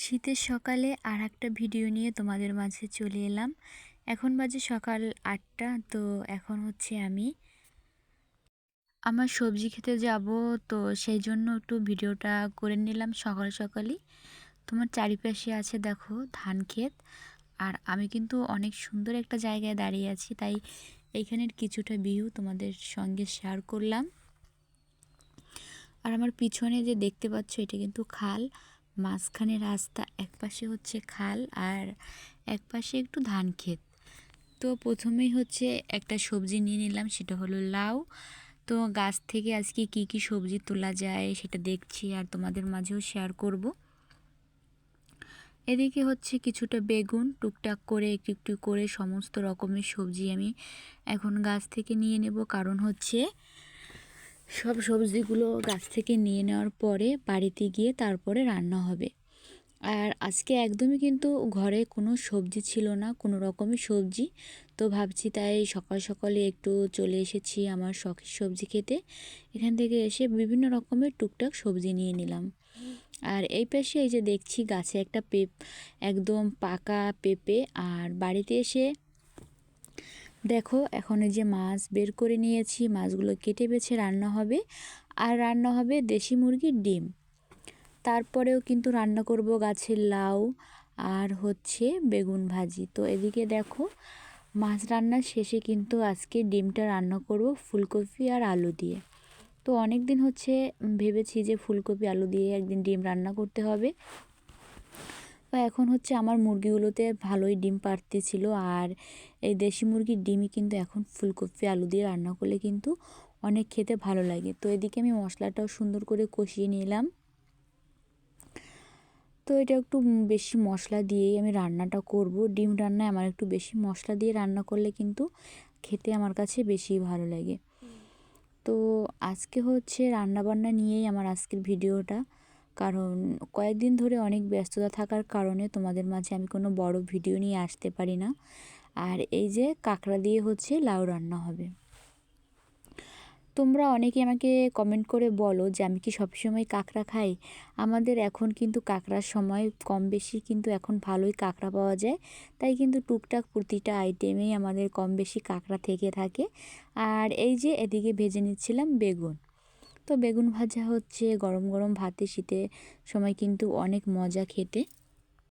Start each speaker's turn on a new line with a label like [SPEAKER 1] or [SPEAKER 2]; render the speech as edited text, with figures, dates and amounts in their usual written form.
[SPEAKER 1] শীতের সকালে আর একটা ভিডিও নিয়ে তোমাদের মাঝে চলে এলাম। এখন বাজে সকাল ৮টা। তো এখন হচ্ছে আমি আমার সবজি খেতে যাব। তো সেই জন্য একটু ভিডিওটা করে নিলাম সকাল সকালই। তোমার চারিপাশে আছে দেখো ধান ক্ষেত, আর আমি কিন্তু অনেক সুন্দর একটা জায়গায় দাঁড়িয়ে আছি, তাই এইখানের কিছুটা ভিউ তোমাদের সঙ্গে শেয়ার করলাম। আর আমার পিছনে যে দেখতে পাচ্ছ এটা কিন্তু খাল, মাঝখানে রাস্তা, একপাশে হচ্ছে খাল আর একপাশে একটু ধান ক্ষেত। তো প্রথমেই হচ্ছে একটা সবজি নিয়ে নিলাম, সেটা হলো লাউ। তো গাছ থেকে আজকে কি কি সবজি তোলা যায় সেটা দেখছি আর তোমাদের মাঝেও শেয়ার করব। এদিকে হচ্ছে কিছুটা বেগুন, টুকটাক করে একটু একটু করে সমস্ত রকমের সবজি আমি এখন গাছ থেকে নিয়ে নেব, কারণ হচ্ছে সব সবজিগুলো গাছ থেকে নিয়ে নেওয়ার পরে বাড়িতে গিয়ে তারপরে রান্না হবে। আর আজকে একদমই কিন্তু ঘরে কোনো সবজি ছিল না, কোনো রকমের সবজি। তো ভাবছি তাই সকাল সকালে একটু চলে এসেছি আমার শখের সবজি খেতে। এখান থেকে এসে বিভিন্ন রকমের টুকটাক সবজি নিয়ে নিলাম। আর এই পাশে এই যে দেখছি গাছে একটা একদম পাকা পেঁপে। আর বাড়িতে এসে দেখো এখন এই যে মাছ বের করে নিয়েছি, মাছগুলো কেটে বেছে রান্না হবে। আর রান্না হবে দেশি মুরগির ডিম। তারপরেও কিন্তু রান্না করব গাছের লাউ আর হচ্ছে বেগুন ভাজি। তো এদিকে দেখো মাছ রান্নার শেষে কিন্তু আজকে ডিমটা রান্না করব ফুলকপি আর আলু দিয়ে। তো অনেক দিন হচ্ছে ভেবেছি যে ফুলকপি আলু দিয়ে একদিন ডিম রান্না করতে হবে। তো এখন হচ্ছে আমার মুরগিগুলোতে ভালোই ডিম পাড়তেছিল, আর এই দেশি মুরগির ডিমই কিন্তু এখন ফুলকপি আলু দিয়ে রান্না করলে কিন্তু অনেক খেতে ভালো লাগে। তো এদিকে আমি মশলাটাও সুন্দর করে কষিয়ে নিলাম। তো এটা একটু বেশি মশলা দিয়েই আমি রান্নাটা করব। ডিম রান্নায় আমার একটু বেশি মশলা দিয়ে রান্না করলে কিন্তু খেতে আমার কাছে বেশি ভালো লাগে। তো আজকে হচ্ছে রান্নাবান্না নিয়েই আমার আজকের ভিডিওটা, কারণ কয়েকদিন ধরে অনেক ব্যস্ততা থাকার কারণে তোমাদের মাঝে আমি কোনো বড় ভিডিও নিয়ে আসতে পারি না। আর এই যে কাঁকড়া দিয়ে হচ্ছে লাউ রান্না হবে। তোমরা অনেকে আমাকে কমেন্ট করে বলো যে আমি কি সবসময় কাঁকড়া খাই। আমাদের এখন কিন্তু কাঁকড়ার সময় কম বেশি কিন্তু এখন ভালোই কাঁকড়া পাওয়া যায়, তাই কিন্তু টুকটাক প্রতিটা আইটেমেই আমাদের কম বেশি কাঁকড়া থেকে থাকে। আর এই যে এদিকে ভেজে নিচ্ছিলাম বেগুন। তো বেগুন ভাজা হচ্ছে গরম গরম ভাতে, শীতের সময় কিন্তু অনেক মজা খেতে।